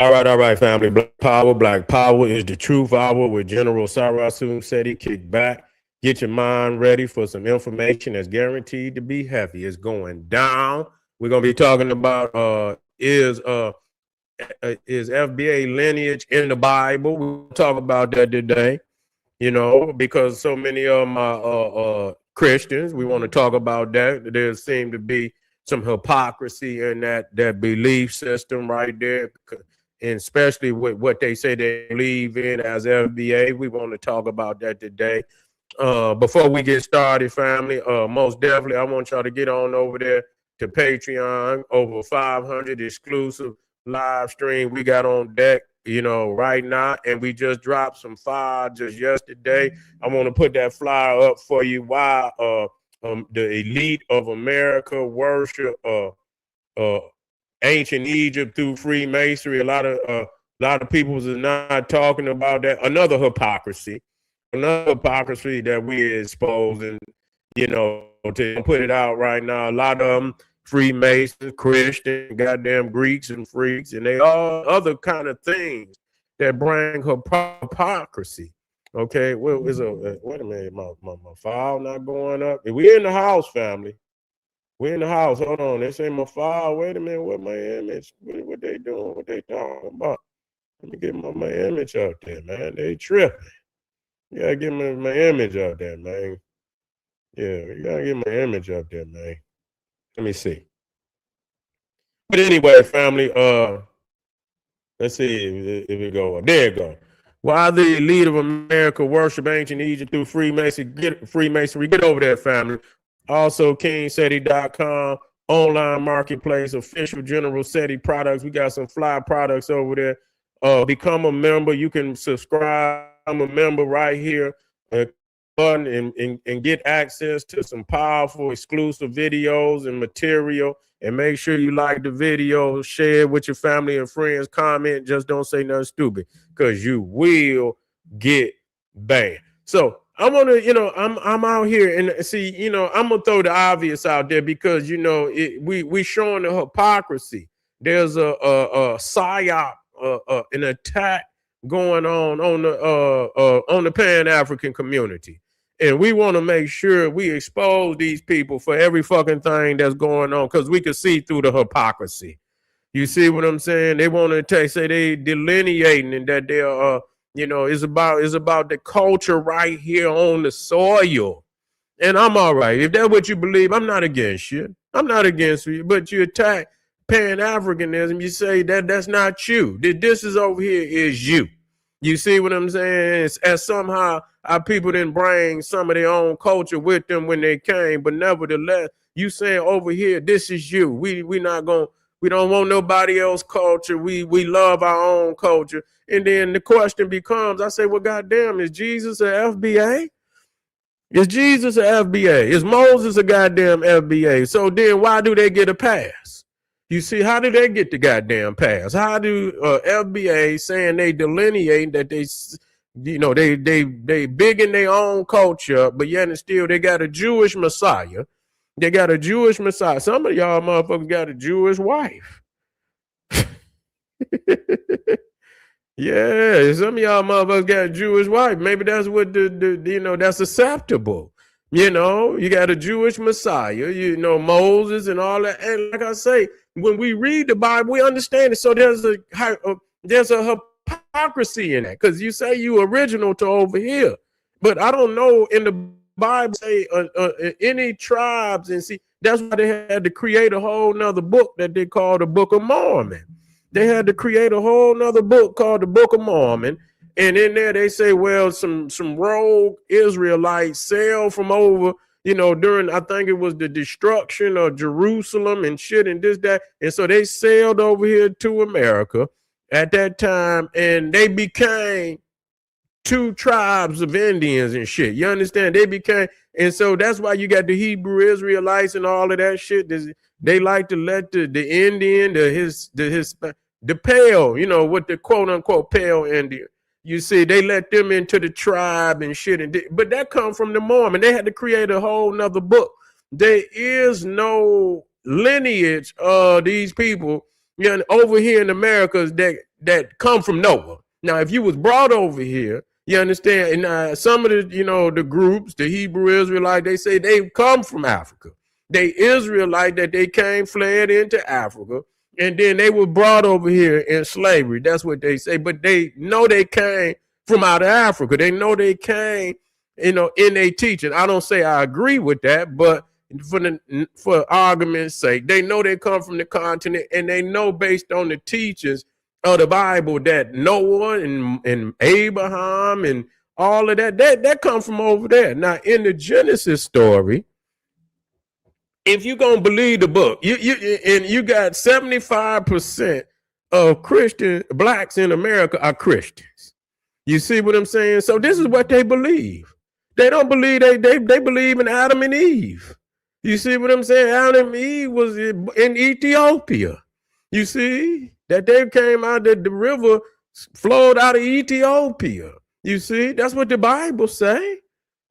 All right, family. Black Power is the truth hour with General Sarasu Seti. Kick back, get your mind ready for some information that's guaranteed to be heavy. It's going down. We're gonna be talking about is FBA lineage in the Bible. We'll talk about that today. You know, because so many of my Christians, we want to talk about that. There seem to be some hypocrisy in that belief system right there, and especially with what they say they believe in as FBA. We want to talk about that today. Before we get started, family, most definitely, I want y'all to get on over there to Patreon. Over 500 exclusive live stream we got on deck, you know, right now, and we just dropped some fire just yesterday. I want to put that flyer up for you. Why the elite of America worship uh, ancient Egypt through Freemasonry. A lot of people is not talking about that. Another hypocrisy that we're exposing, you know, to put it out right now. A lot of them Freemasons, Christian, goddamn Greeks and freaks, and they all other kind of things that bring hypocrisy. Okay, well, wait a minute, my file not going up. We in the house, family. We in the house. Hold on, this ain't my file. Wait a minute, what my image? What they doing? What they talking about? Let me get my image out there, man. They tripping. You gotta get my image out there, man. Yeah, you gotta get my image out there, man. Let me see. But anyway, family, let's see if it go up. There it go. Why the elite of America worship ancient Egypt through Freemasonry. Get over there, family. Also, KingSeti.com, online marketplace, official General Seti products. We got some fly products over there. Become a member. You can subscribe. I'm a member right here. And get access to some powerful exclusive videos and material. And make sure you like the video, share it with your family and friends, comment. Just don't say nothing stupid, because you will get banned. So I want to, I'm out here and see, I'm gonna throw the obvious out there, because we showing the hypocrisy. There's a psyop, an attack going on the Pan-African community. And we want to make sure we expose these people for every fucking thing that's going on, because we can see through the hypocrisy. You see what I'm saying? They want to say they delineating, and that they're it's about the culture right here on the soil. And I'm all right. If that's what you believe, I'm not against you. I'm not against you. But you attack Pan-Africanism, you say that's not you. This is over here is you. You see what I'm saying? As somehow our people didn't bring some of their own culture with them when they came, but nevertheless, you saying over here, this is you. We don't want nobody else culture. We love our own culture. And then the question becomes, I say, well, goddamn, is Jesus an FBA? Is Jesus an FBA? Is Moses a goddamn FBA? So then why do they get a pass? You see, how do they get the goddamn pass? How do FBA saying they delineate that they big in their own culture, but yet and still they got a Jewish Messiah. They got a Jewish Messiah. Some of y'all motherfuckers got a Jewish wife. Yeah, some of y'all motherfuckers got a Jewish wife. Maybe that's what that's acceptable. You got a Jewish Messiah, Moses and all that. And like I say, when we read the Bible, we understand it. So there's a hypocrisy in that, because you say you original to over here, but I don't know in the Bible say any tribes, and see that's why they had to create a whole nother book that they call the Book of Mormon. They had to create a whole nother book called the Book of Mormon. And in there they say, well, some rogue Israelites sailed from over, during, I think it was the destruction of Jerusalem and shit and this, that. And so they sailed over here to America at that time, and they became two tribes of Indians and shit. You understand? They became, and so that's why you got the Hebrew Israelites and all of that shit. They like to let the Indian, the pale, with the quote unquote pale Indian. You see, they let them into the tribe and shit. But that come from the Mormon. They had to create a whole nother book. There is no lineage of these people, over here in America that come from Noah. Now, if you was brought over here, you understand, and some of the, the groups, the Hebrew Israelite, they say they come from Africa. They Israelite that they came, fled into Africa, and then they were brought over here in slavery. That's what they say. But they know they came from out of Africa. They know they came, in their teaching. I don't say I agree with that, but for argument's sake, they know they come from the continent, and they know based on the teachings of the Bible that Noah and Abraham and all of that come from over there. Now, in the Genesis story, if you're gonna believe the book, you got 75% of blacks in America are Christians. You see what I'm saying? So this is what they believe. They don't believe they believe in Adam and Eve. You see what I'm saying? Adam and Eve was in Ethiopia. You see that they came out that the river flowed out of Ethiopia. You see, that's what the Bible say.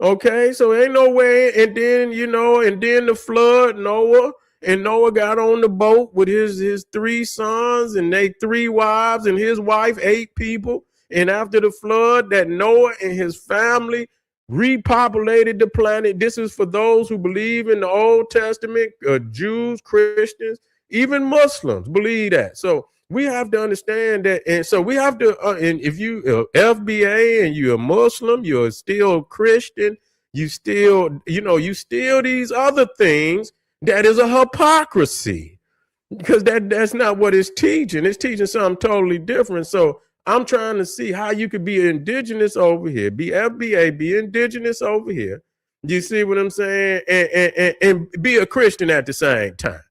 Okay, so ain't no way. And then, and then the flood, Noah got on the boat with his 3 sons and they 3 wives and his wife, 8 people. And after the flood, that Noah and his family repopulated the planet. This is for those who believe in the Old Testament, Jews, Christians, even Muslims believe that. So we have to understand that. And so we have to, and if you FBA and you're a Muslim, you're still Christian, you still, you still these other things, that is a hypocrisy, because that's not what it's teaching. It's teaching something totally different. So I'm trying to see how you could be indigenous over here, be FBA, be indigenous over here. You see what I'm saying? And be a Christian at the same time.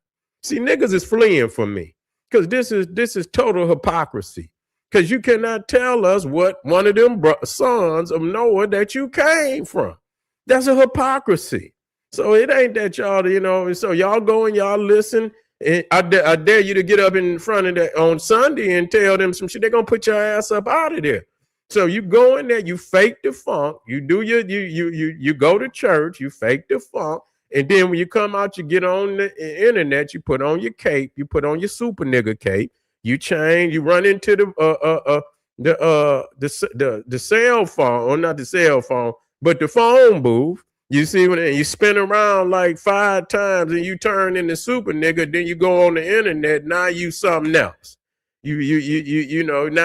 See, niggas is fleeing from me, because this is total hypocrisy. Because you cannot tell us what one of them sons of Noah that you came from. That's a hypocrisy. So it ain't that y'all, so y'all go and y'all listen. And I dare you to get up in front of that on Sunday and tell them some shit. They're gonna put your ass up out of there. So you go in there, you fake the funk, you do you go to church, you fake the funk, and then when you come out, you get on the internet, you put on your cape, you put on your super nigga cape, you change, you run into the cell phone, or not the cell phone, but the phone booth. You see, when you spin around like 5 times and you turn into super nigga, then you go on the internet. Now you something else. Now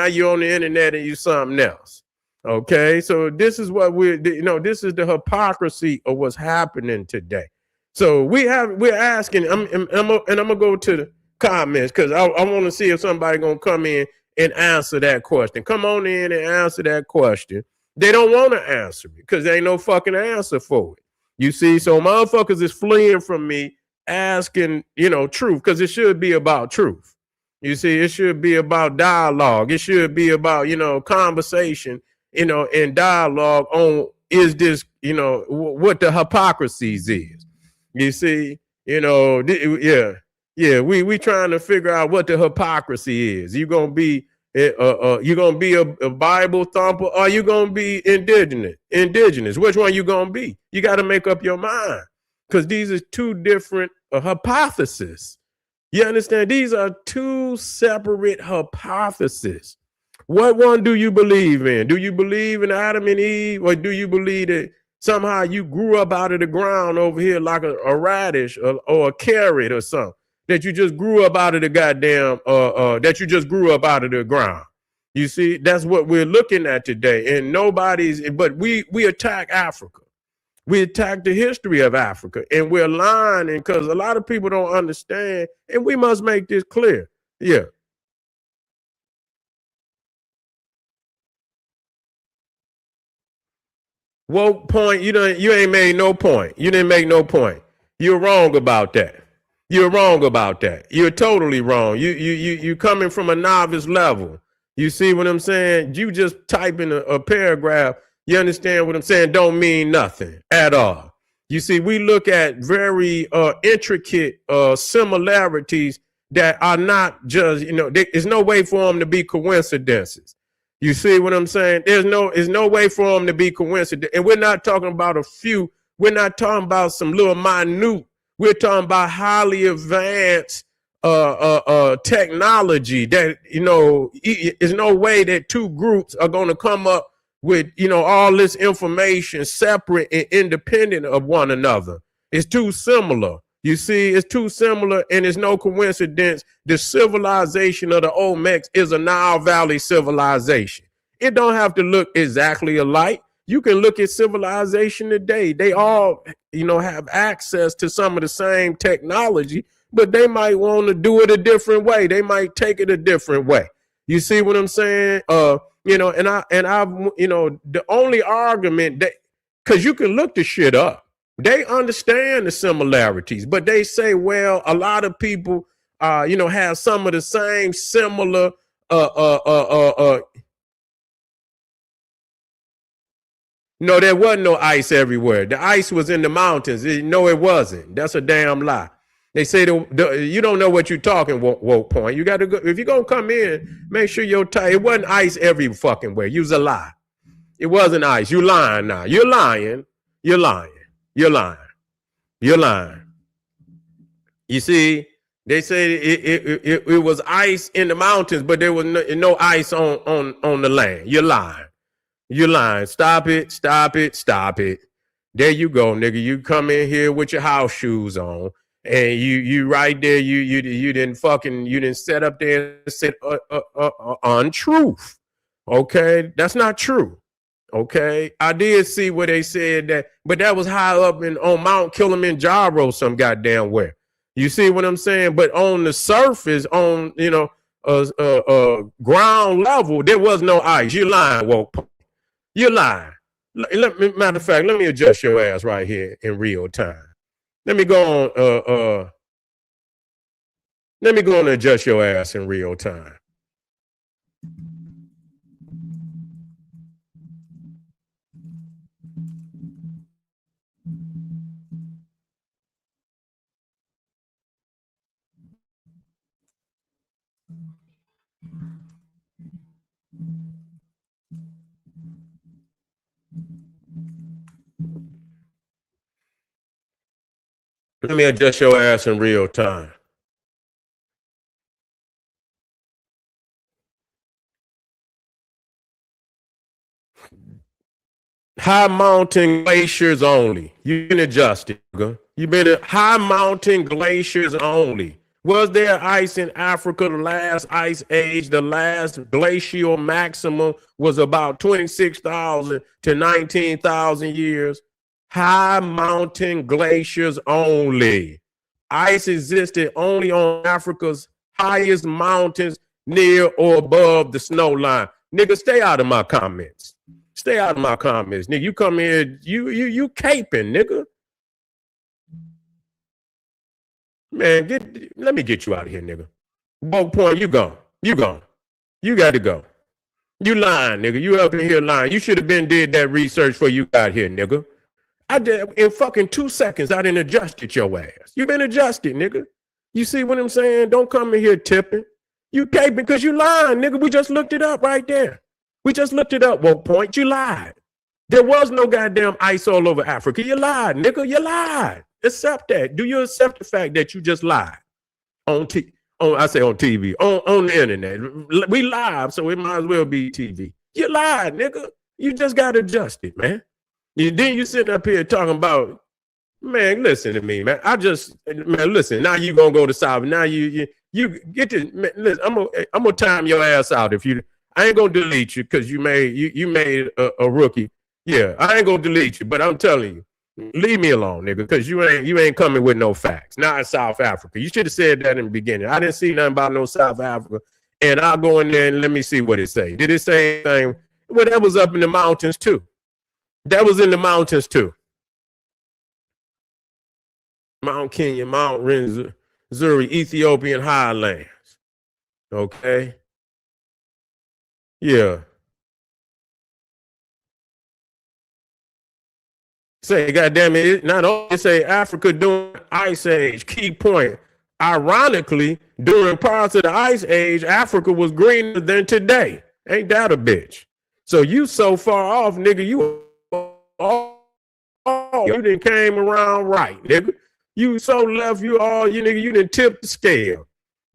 you're on the internet and you something else. Okay, so this is what this is the hypocrisy of what's happening today. So we're asking. I'm gonna go to the comments, because I want to see if somebody gonna come in and answer that question. Come on in and answer that question. They don't want to answer it because there ain't no fucking answer for it. You see, so motherfuckers is fleeing from me asking, truth, because it should be about truth. You see, it should be about dialogue. It should be about, conversation, and dialogue on is this, what the hypocrisies is. You see, we trying to figure out what the hypocrisy is. You're gonna be a Bible thumper, or you gonna be indigenous? Which one you gonna be? You got to make up your mind, because these are 2 different hypotheses. You understand? These are 2 separate hypotheses. What one do you believe in? Do you believe in Adam and Eve, or do you believe that somehow you grew up out of the ground over here like a radish or a carrot or something? That you just grew up out of the goddamn, that you just grew up out of the ground. You see, that's what we're looking at today. And but we attack Africa. We attack the history of Africa, and we're lying, because a lot of people don't understand, and we must make this clear. Yeah. What point? You ain't made no point. You didn't make no point. You're wrong about that. You're wrong about that. You're totally wrong. You coming from a novice level. You see what I'm saying? You just type in a paragraph. You understand what I'm saying? Don't mean nothing at all. You see, we look at very intricate similarities that are not just, there's no way for them to be coincidences. You see what I'm saying? There's no way for them to be coincidence. And we're not talking about a few. We're not talking about some little minute. We're talking about highly advanced technology that, is no way that two groups are going to come up with, all this information separate and independent of one another. It's too similar. You see, it's too similar, and it's no coincidence. The civilization of the Olmecs is a Nile Valley civilization. It don't have to look exactly alike. You can look at civilization today. They all, have access to some of the same technology, but they might want to do it a different way. They might take it a different way. You see what I'm saying? And the only argument that, because you can look the shit up, they understand the similarities, but they say, well, a lot of people, have some of the same similar, No, there wasn't no ice everywhere. The ice was in the mountains. No, it wasn't. That's a damn lie. They say you don't know what you're talking, woke point. You got to go. If you're going to come in, make sure it wasn't ice every fucking where. You's a lie. It wasn't ice. You lying now. You're lying. You're lying. You're lying. You're lying. You see, they say it was ice in the mountains, but there was no ice on the land. You're lying. You're lying. Stop it. Stop it. Stop it. There you go, nigga. You come in here with your house shoes on, and you right there. You didn't set up there and said untruth. Okay, that's not true. Okay, I did see where they said that, but that was high up on Mount Kilimanjaro, some goddamn where. You see what I'm saying? But on the surface, on ground level, there was no ice. You're lying, woke. You're lying. Matter of fact, let me adjust your ass right here in real time. Let me go on. Let me go on and adjust your ass in real time. Let me adjust your ass in real time. High mountain glaciers only. You can adjust it. You better high mountain glaciers only. Was there ice in Africa? The last ice age, the last glacial maximum was about 26,000 to 19,000 years. High mountain glaciers only. Ice existed only on Africa's highest mountains near or above the snow line. Nigga, stay out of my comments. Stay out of my comments. Nigga, you come here, you caping, nigga. Man, let me get you out of here, nigga. Woke point, you gone. You gone. You got to go. You lying, nigga. You up in here lying. You should have been did that research before you got here, nigga. I did in fucking 2 seconds. I didn't adjusted your ass. You been adjusted, nigga. You see what I'm saying? Don't come in here tipping. You caping because you lying, nigga. We just looked it up right there. We just looked it up, woke point. You lied. There was no goddamn ice all over Africa. You lied, nigga. You lied. Accept that. Do you accept the fact that you just lied on I say on TV, on the internet? We live, so it might as well be TV. You lied, nigga. You just got adjusted, man. Then you sitting up here talking about, man, listen to me, man. Listen, now you gonna go to South. Now you get this, man, listen, I'm gonna time your ass out if you, I ain't gonna delete you because you made a rookie. Yeah, I ain't gonna delete you, but I'm telling you, leave me alone, nigga, because you ain't coming with no facts. Not in South Africa. You should have said that in the beginning. I didn't see nothing about no South Africa. And I'll go in there and let me see what it say. Did it say anything? Well, that was up in the mountains too. That was in the mountains too. Mount Kenya, Mount Rwenzori, Ethiopian highlands. Okay. Yeah. Say, goddamn it, not only say Africa during Ice Age, key point. Ironically, during parts of the Ice Age, Africa was greener than today. Ain't that a bitch? So you so far off, nigga, you didn't came around right, nigga. You so left, you nigga, you didn't tip the scale.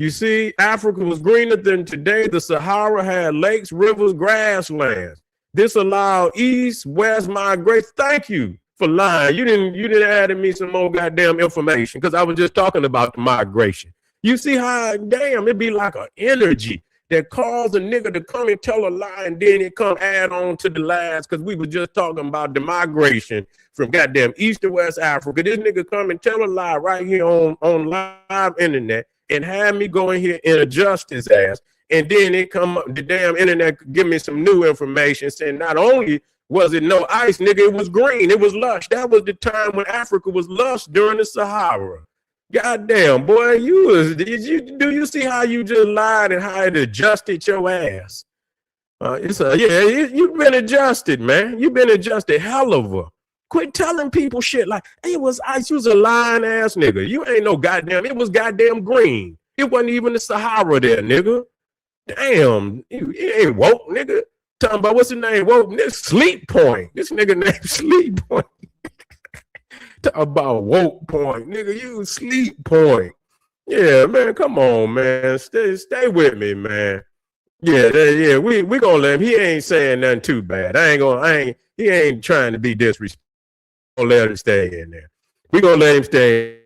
You see, Africa was greener than today. The Sahara had lakes, rivers, grasslands. This allowed east-west migration. Thank you for lying. You didn't add me some more goddamn information because I was just talking about the migration. You see how, damn, it'd be like an energy that calls a nigga to come and tell a lie, and then it come add on to the lies because we were just talking about the migration from goddamn East to West Africa. This nigga come and tell a lie right here on live internet and have me go in here and adjust his ass. And then it come up, the damn internet give me some new information saying not only was it no ice, nigga, it was green, it was lush. That was the time when Africa was lush during the Sahara. Goddamn, boy, do you see how you just lied and how it adjusted your ass? You've been adjusted, man. You've been adjusted hell of a. Quit telling people shit like, hey, it was ice. You was a lying ass nigga. You ain't no goddamn, it was goddamn green. It wasn't even the Sahara there, nigga. Damn, you ain't woke, nigga. Talking about what's his name? Woke, nigga, Sleep Point. This nigga named Sleep Point. Talk about woke point, nigga. You Sleep Point. Yeah, man. Come on, man. Stay with me, man. Yeah. We gonna let him. He ain't saying nothing too bad. He ain't trying to be disrespectful. Gonna let him stay in there. We gonna let him stay.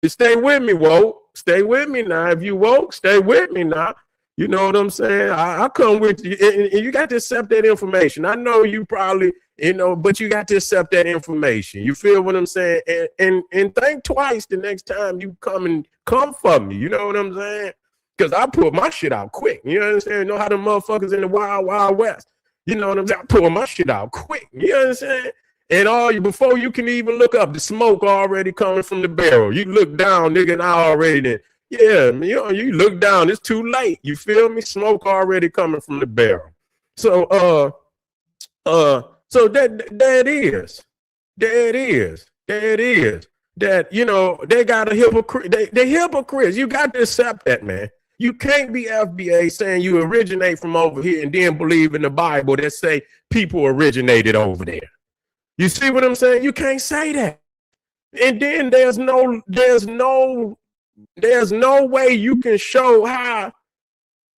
Stay with me, woke. Stay with me now. If you woke, stay with me now. You know what I'm saying? I come with you, and you got to accept that information. I know you probably, but you got to accept that information. You feel what I'm saying? And think twice the next time you come for me. You know what I'm saying? Because I put my shit out quick. You understand? You know how the motherfuckers in the wild, wild west. You know what I'm saying? I put my shit out quick. You understand? And before you can even look up, the smoke already coming from the barrel. You look down, nigga, and I already there. Yeah, you look down, it's too late. You feel me? Smoke already coming from the barrel. So so there it is. That, they got a hypocrite. They hypocrites. You got to accept that, man. You can't be FBA saying you originate from over here and then believe in the Bible that say people originated over there. You see what I'm saying? You can't say that. And then there's no way you can show how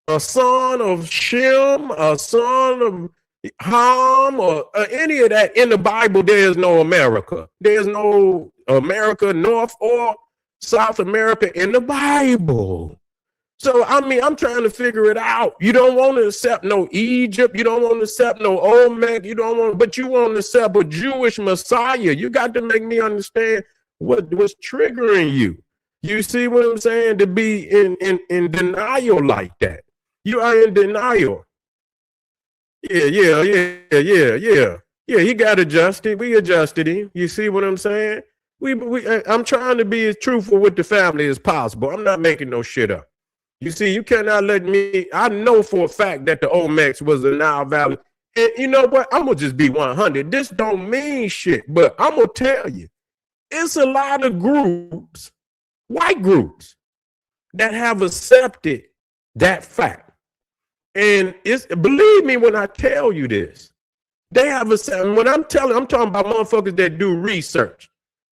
a son of Shem, a son of Ham, or any of that in the Bible. There is no America. There's no America, North or South America in the Bible. So, I'm trying to figure it out. You don't want to accept no Egypt. You don't want to accept no Olmec. But you want to accept a Jewish Messiah. You got to make me understand what was triggering you. You see what I'm saying? To be in denial like that. You are in denial. Yeah. He got adjusted. We adjusted him. You see what I'm saying? I'm trying to be as truthful with the family as possible. I'm not making no shit up. You see, you cannot let me. I know for a fact that the Olmecs was a Nile Valley. And you know what? I'm going to just be 100. This don't mean shit, but I'm going to tell you, it's a lot of groups, white groups, that have accepted that fact. And believe me when I tell you this, they have accepted. When I'm talking about motherfuckers that do research.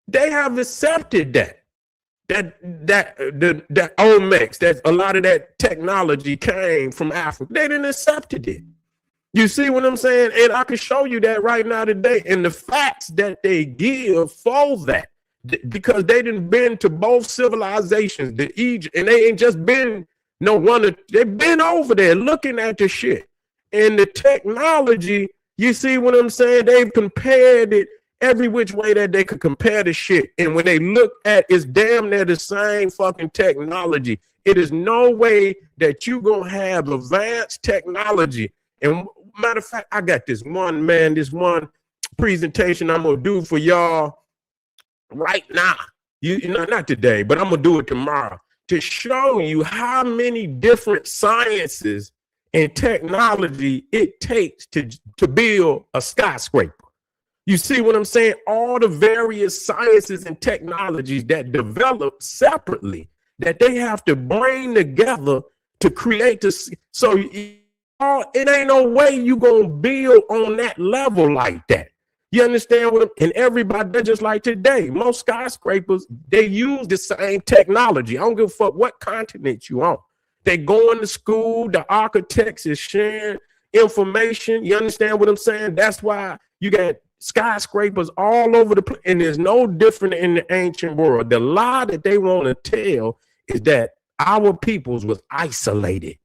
They have accepted that Olmecs, that a lot of that technology came from Africa. They didn't accept it. You see what I'm saying? And I can show you that right now today. And the facts that they give for that, because they didn't been to both civilizations, the Egypt, and they ain't just been they've been over there looking at the shit. And the technology, you see what I'm saying? They've compared it every which way that they could compare the shit. And when they look at it's damn near the same fucking technology. It is no way that you gonna have advanced technology. And matter of fact, I got this one presentation I'm gonna do for y'all right now. Not today, but I'm gonna do it tomorrow to show you how many different sciences and technology it takes to build a skyscraper. You see what I'm saying? All the various sciences and technologies that develop separately that they have to bring together to create this. So it ain't no way you gonna build on that level like that. You understand what? And everybody, they're just like today. Most skyscrapers, they use the same technology. I don't give a fuck what continent you on. They going to school. The architects is sharing information. You understand what I'm saying? That's why you got skyscrapers all over the place, and there's no different in the ancient world. The lie that they want to tell is that our peoples was isolated,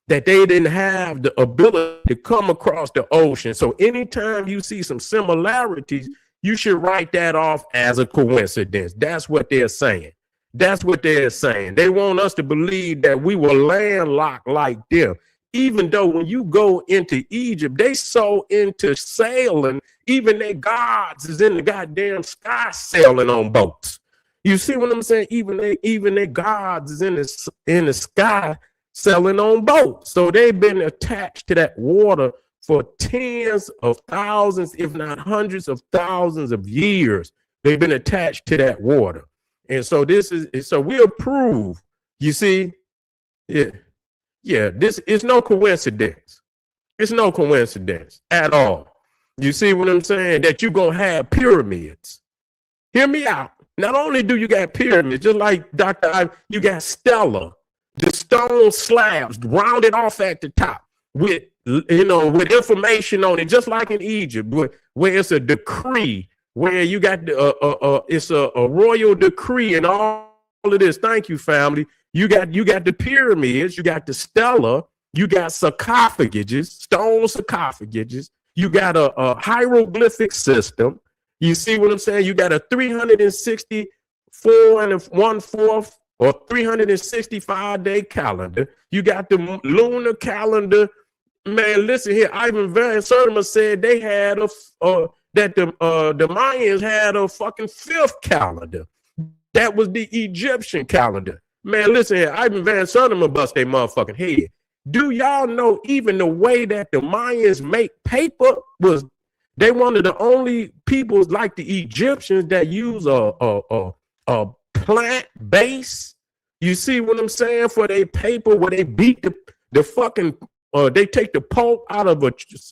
that they didn't have the ability to come across the ocean. So anytime you see some similarities, you should write that off as a coincidence. That's what they're saying. That's what they're saying. They want us to believe that we were landlocked like them. Even though when you go into Egypt, they so into sailing, even their gods is in the goddamn sky sailing on boats. You see what I'm saying? Even their gods is in the sky sailing on boats. So they've been attached to that water for tens of thousands, if not hundreds of thousands of years. They've been attached to that water. And so we approve, you see, this is no coincidence. It's no coincidence at all. You see what I'm saying? That you're going to have pyramids. Hear me out. Not only do you got pyramids, just like Dr. Ivan, you got stela, the stone slabs rounded off at the top with information on it, just like in Egypt, where it's a decree, where you got it's a royal decree and all of this. Thank you, family. You got the pyramids, you got the stela, you got sarcophages, stone sarcophages, you got a hieroglyphic system. You see what I'm saying? You got a 364 and 1/4 or 365-day calendar. You got the lunar calendar. Man, listen here. Ivan Van Sertima said they had the Mayans had a fucking 5th calendar. That was the Egyptian calendar. Man, listen here. Ivan Van Sertima bust their motherfucking head. Do y'all know even the way that the Mayans make paper was they one of the only peoples like the Egyptians that use a plant base? You see what I'm saying? For their paper, where they beat the fucking they take the pulp out of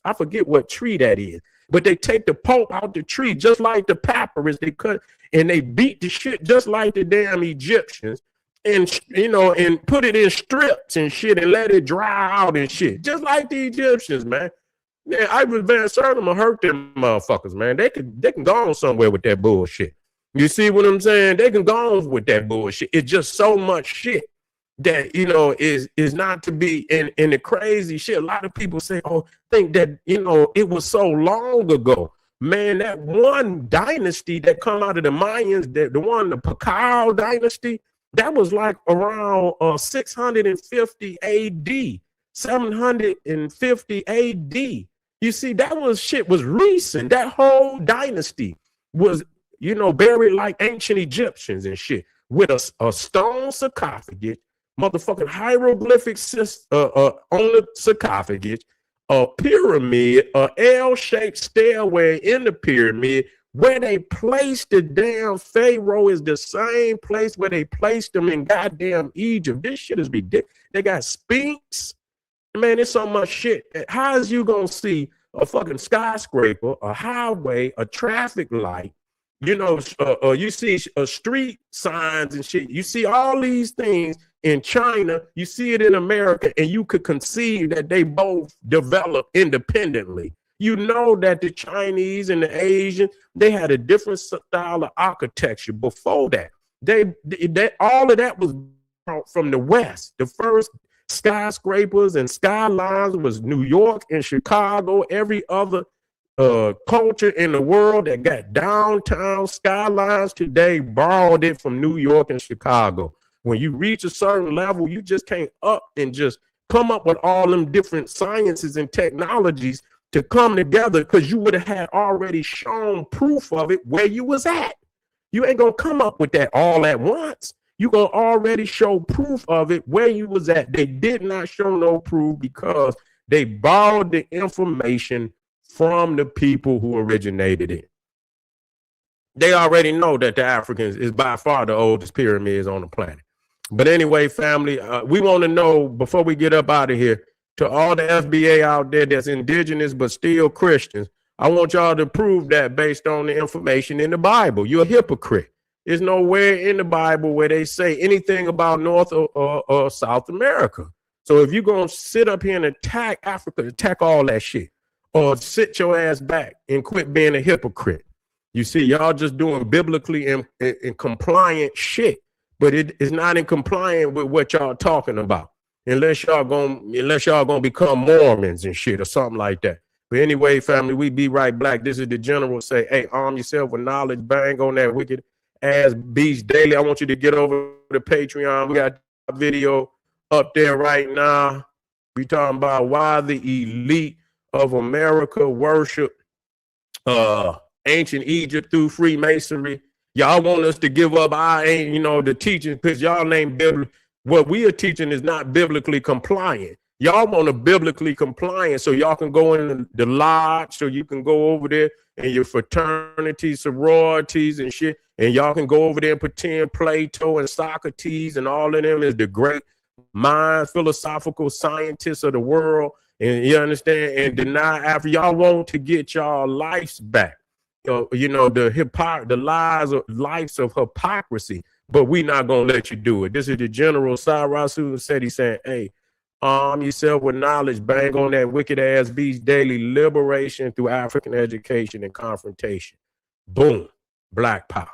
I forget what tree that is, but they take the pulp out the tree just like the papyrus. They cut and they beat the shit just like the damn Egyptians, and and put it in strips and shit and let it dry out and shit, just like the Egyptians, man. Man, Ivan Van Sertima hurt them motherfuckers, man. They can go on somewhere with that bullshit. You see what I'm saying? They can go on with that bullshit. It's just so much shit that is not to be in the crazy shit. A lot of people say, think that it was so long ago. Man, that one dynasty that come out of the Mayans, the Pakal dynasty, that was like around 650 AD, 750 AD. You see, that was recent. That whole dynasty was, buried like ancient Egyptians and shit, with a stone sarcophagus, motherfucking hieroglyphic on the sarcophagus, a pyramid, a L-shaped stairway in the pyramid. Where they placed the damn Pharaoh is the same place where they placed them in goddamn Egypt. This shit is ridiculous. They got Sphinx. Man, it's so much shit. How is you gonna see a fucking skyscraper, a highway, a traffic light? You see street signs and shit. You see all these things in China. You see it in America, and you could conceive that they both developed independently. You know that the Chinese and the Asian, they had a different style of architecture before that. All of that was from the West. The first skyscrapers and skylines was New York and Chicago. Every other culture in the world that got downtown skylines today borrowed it from New York and Chicago. When you reach a certain level, you just can't up and just come up with all them different sciences and technologies to come together, because you would have had already shown proof of it where you was at. You ain't gonna come up with that all at once. You gonna already show proof of it where you was at. They did not show no proof because they borrowed the information from the people who originated it. They already know that the Africans is by far the oldest pyramids on the planet. But anyway, family, we want to know, before we get up out of here, to all the FBA out there that's indigenous but still Christians, I want y'all to prove that based on the information in the Bible. You're a hypocrite. There's nowhere in the Bible where they say anything about North or South America. So if you're going to sit up here and attack Africa, attack all that shit, or sit your ass back and quit being a hypocrite. You see, y'all just doing biblically and compliant shit, but it is not in compliant with what y'all talking about. Unless y'all gonna become Mormons and shit or something like that. But anyway, family, we be right black. This is the general say, hey, arm yourself with knowledge, bang on that wicked ass beast daily. I want you to get over to Patreon. We got a video up there right now. We talking about why the elite of America worship ancient Egypt through Freemasonry. Y'all want us to give up our, the teaching because y'all ain't biblical. What we are teaching is not biblically compliant. Y'all want to biblically compliant so y'all can go in the lodge, so you can go over there in your fraternities, sororities and shit, and y'all can go over there and pretend Plato and Socrates and all of them is the great mind, philosophical scientists of the world, and you understand, and deny after y'all want to get y'all lives back. The lives of hypocrisy. But we not gonna let you do it. This is the General Cyrus who said, he said, hey, arm yourself with knowledge, bang on that wicked ass beast daily, liberation through African education and confrontation. Boom, Black Power.